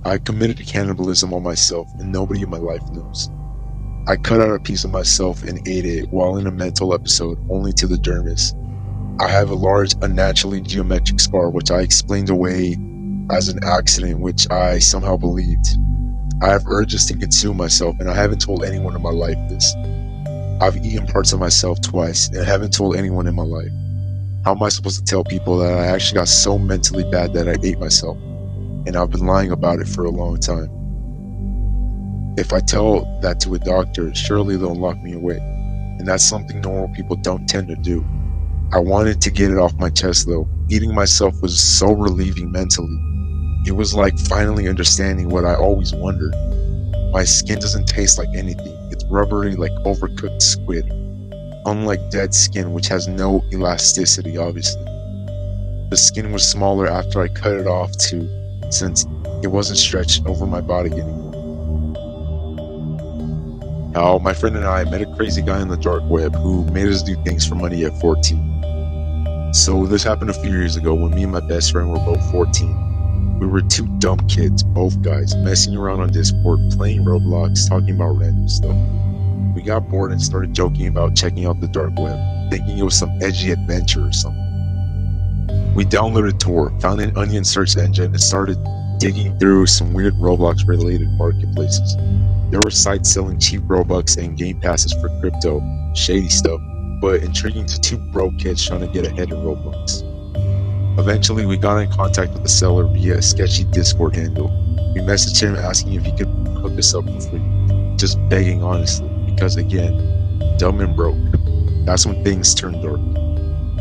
I committed cannibalism on myself and nobody in my life knows. I cut out a piece of myself and ate it while in a mental episode only to the dermis. I have a large, unnaturally geometric scar which I explained away as an accident which I somehow believed. I have urges to consume myself and I haven't told anyone in my life this. I've eaten parts of myself twice and I haven't told anyone in my life. How am I supposed to tell people that I actually got so mentally bad that I ate myself? And I've been lying about it for a long time. If I tell that to a doctor, surely they'll lock me away. And that's something normal people don't tend to do. I wanted to get it off my chest though. Eating myself was so relieving mentally. It was like finally understanding what I always wondered. My skin doesn't taste like anything. It's rubbery like overcooked squid. Unlike dead skin, which has no elasticity, obviously. The skin was smaller after I cut it off too, since it wasn't stretched over my body anymore. Now, my friend and I met a crazy guy on the dark web who made us do things for money at 14. So this happened a few years ago when me and my best friend were both 14. We were two dumb kids, both guys, messing around on Discord, playing Roblox, talking about random stuff. We got bored and started joking about checking out the dark web, thinking it was some edgy adventure or something. We downloaded Tor, found an onion search engine, and started digging through some weird Roblox related marketplaces. There were sites selling cheap Robux and game passes for crypto, shady stuff, but intriguing to two broke kids trying to get ahead in Roblox. Eventually, we got in contact with the seller via a sketchy Discord handle. We messaged him asking if he could hook us up for free, just begging honestly, because again, dumb and broke. That's when things turned dark.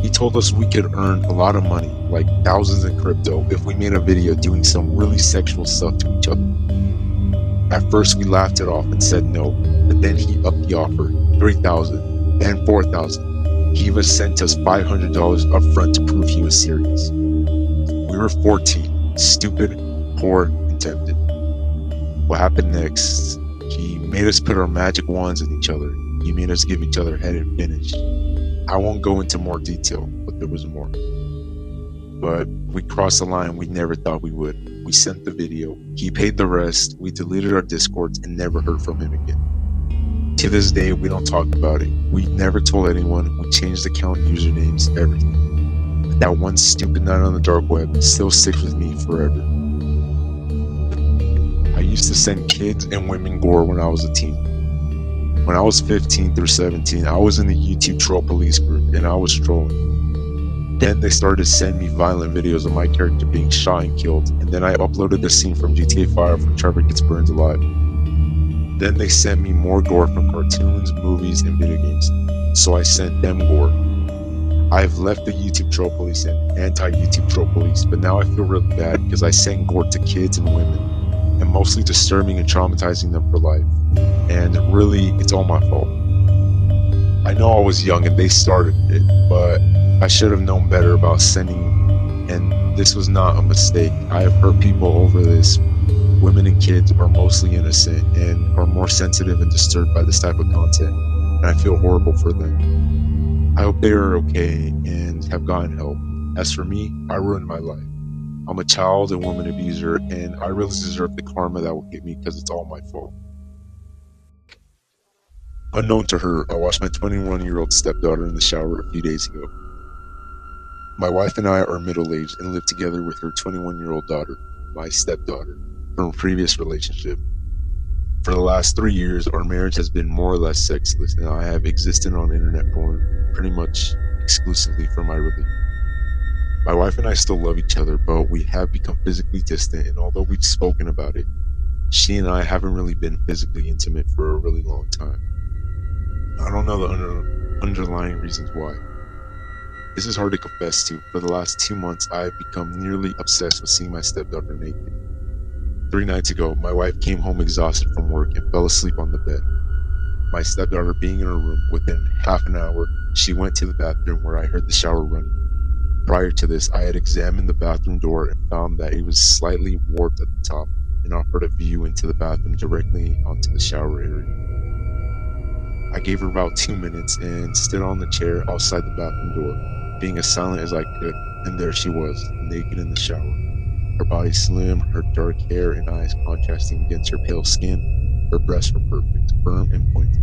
He told us we could earn a lot of money, like thousands in crypto, if we made a video doing some really sexual stuff to each other. At first we laughed it off and said no, but then he upped the offer, $3,000, then $4,000. He even sent us $500 up front to prove he was serious. We were 14, stupid, poor, and tempted. What happened next? He made us put our magic wands in each other. He made us give each other head and finish. I won't go into more detail, but there was more. But we crossed the line we never thought we would. We sent the video, he paid the rest, we deleted our Discords and never heard from him again. To this day, we don't talk about it. We never told anyone, we changed account usernames, everything. But that one stupid night on the dark web still sticks with me forever. I used to send kids and women gore when I was a teen. When I was 15 through 17, I was in the YouTube troll police group and I was trolling. Then they started to send me violent videos of my character being shot and killed, and then I uploaded the scene from GTA 5 where Trevor gets burned alive. Then they sent me more gore from cartoons, movies, and video games, so I sent them gore. I've left the YouTube troll police and anti-YouTube troll police, but now I feel really bad because I sent gore to kids and women, and mostly disturbing and traumatizing them for life. And really, it's all my fault. I know I was young and they started it, but I should have known better about sending, and this was not a mistake. I have hurt people over this. Women and kids are mostly innocent and are more sensitive and disturbed by this type of content, and I feel horrible for them. I hope they are okay and have gotten help. As for me, I ruined my life. I'm a child and woman abuser, and I really deserve the karma that will hit me because it's all my fault. Unknown to her, I watched my 21-year-old stepdaughter in the shower a few days ago. My wife and I are middle-aged and live together with her 21-year-old daughter, my stepdaughter, from a previous relationship. For the last 3 years, our marriage has been more or less sexless, and I have existed on internet porn pretty much exclusively for my relief. My wife and I still love each other, but we have become physically distant, and although we've spoken about it, she and I haven't really been physically intimate for a really long time. I don't know the underlying reasons why. This is hard to confess to. For the last 2 months, I have become nearly obsessed with seeing my stepdaughter naked. 3 nights ago, my wife came home exhausted from work and fell asleep on the bed. My stepdaughter being in her room, within half an hour, she went to the bathroom where I heard the shower running. Prior to this, I had examined the bathroom door and found that it was slightly warped at the top and offered a view into the bathroom directly onto the shower area. I gave her about 2 minutes and stood on the chair outside the bathroom door, being as silent as I could, and there she was, naked in the shower. Her body slim, her dark hair and eyes contrasting against her pale skin. Her breasts were perfect, firm and pointed,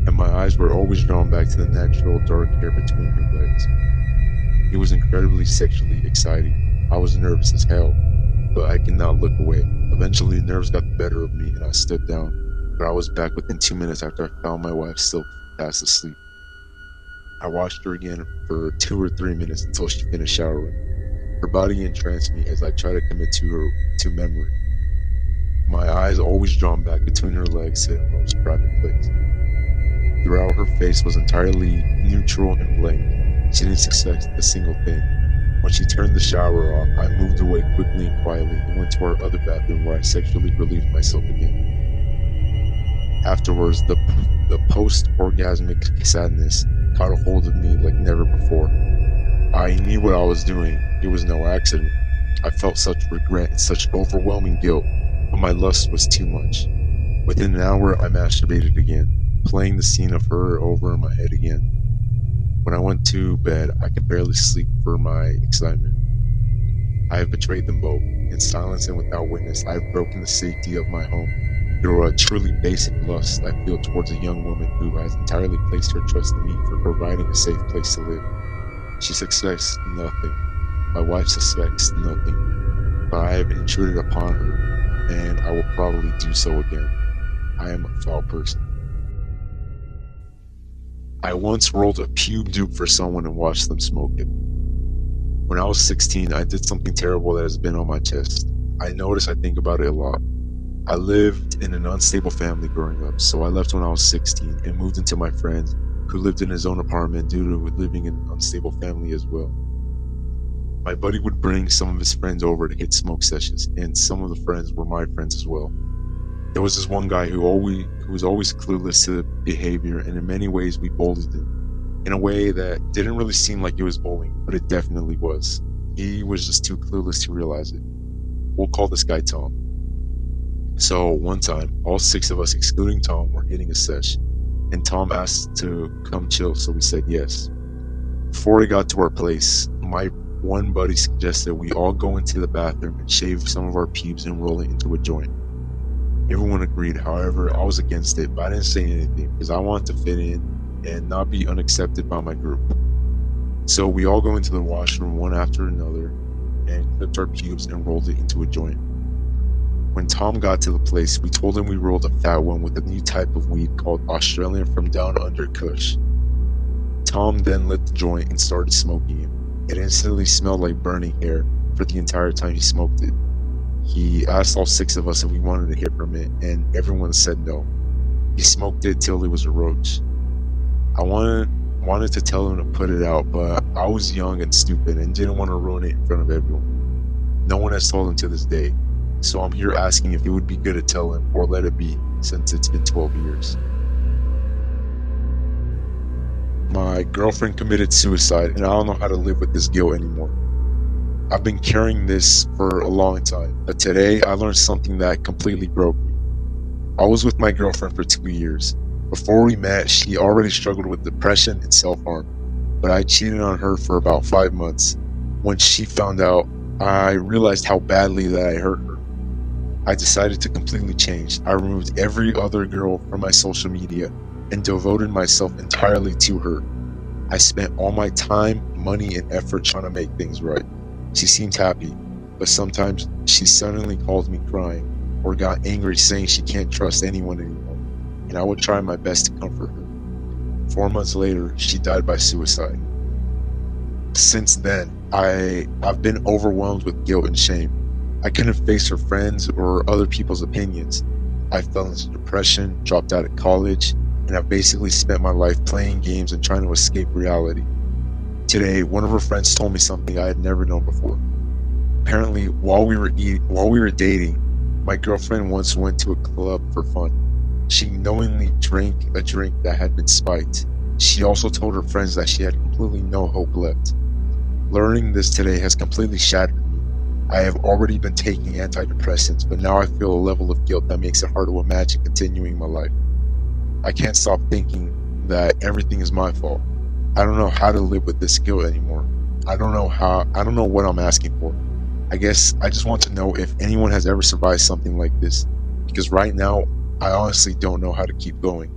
and my eyes were always drawn back to the natural dark hair between her legs. It was incredibly sexually exciting. I was nervous as hell, but I could not look away. Eventually, nerves got the better of me and I stood down, but I was back within 2 minutes after I found my wife still fast asleep. I watched her again for 2 or 3 minutes until she finished showering. Her body entranced me as I tried to commit to memory. My eyes always drawn back between her legs to her most private place. Throughout, her face was entirely neutral and blank. She didn't suspect a single thing. When she turned the shower off, I moved away quickly and quietly and went to our other bathroom where I sexually relieved myself again. Afterwards, the post-orgasmic sadness caught a hold of me like never before. I knew what I was doing. It was no accident. I felt such regret and such overwhelming guilt, but my lust was too much. Within an hour, I masturbated again, playing the scene of her over in my head again. When I went to bed, I could barely sleep for my excitement. I have betrayed them both. In silence and without witness, I have broken the safety of my home through a truly basic lust I feel towards a young woman who has entirely placed her trust in me for providing a safe place to live. She suspects nothing. My wife suspects nothing. But I have intruded upon her, and I will probably do so again. I am a foul person. I once rolled a pube dupe for someone and watched them smoke it. When I was 16, I did something terrible that has been on my chest. I notice I think about it a lot. I lived in an unstable family growing up, so I left when I was 16 and moved into my friend, who lived in his own apartment due to living in an unstable family as well. My buddy would bring some of his friends over to hit smoke sessions, and some of the friends were my friends as well. There was this one guy who was always clueless to behavior, and in many ways we bullied him. In a way that didn't really seem like it was bullying, but it definitely was. He was just too clueless to realize it. We'll call this guy Tom. So one time, all 6 of us, excluding Tom, were hitting a sesh, and Tom asked to come chill, so we said yes. Before we got to our place, my one buddy suggested we all go into the bathroom and shave some of our pubes and roll it into a joint. Everyone agreed. However, I was against it, but I didn't say anything because I wanted to fit in and not be unaccepted by my group. So we all go into the washroom one after another and clipped our pubes and rolled it into a joint. When Tom got to the place, we told him we rolled a fat one with a new type of weed called Australian from Down Under Kush. Tom then lit the joint and started smoking it. It instantly smelled like burning hair for the entire time he smoked it. He asked all 6 of us if we wanted to hit from it, and everyone said no. He smoked it till it was a roach. I wanted to tell him to put it out, but I was young and stupid and didn't want to ruin it in front of everyone. No one has told him to this day, so I'm here asking if it would be good to tell him or let it be, since it's been 12 years. My girlfriend committed suicide, and I don't know how to live with this guilt anymore. I've been carrying this for a long time, but today I learned something that completely broke me. I was with my girlfriend for 2 years. Before we met, she already struggled with depression and self-harm, but I cheated on her for about 5 months. When she found out, I realized how badly that I hurt her. I decided to completely change. I removed every other girl from my social media and devoted myself entirely to her. I spent all my time, money, and effort trying to make things right. She seemed happy, but sometimes she suddenly called me crying or got angry saying she can't trust anyone anymore, and I would try my best to comfort her. 4 months later, she died by suicide. Since then, I've been overwhelmed with guilt and shame. I couldn't face her friends or other people's opinions. I fell into depression, dropped out of college, and I've basically spent my life playing games and trying to escape reality. Today, one of her friends told me something I had never known before. Apparently, while we were dating, my girlfriend once went to a club for fun. She knowingly drank a drink that had been spiked. She also told her friends that she had completely no hope left. Learning this today has completely shattered me. I have already been taking antidepressants, but now I feel a level of guilt that makes it hard to imagine continuing my life. I can't stop thinking that everything is my fault. I don't know how to live with this guilt anymore. I don't know what I'm asking for. I guess I just want to know if anyone has ever survived something like this, because right now I honestly don't know how to keep going.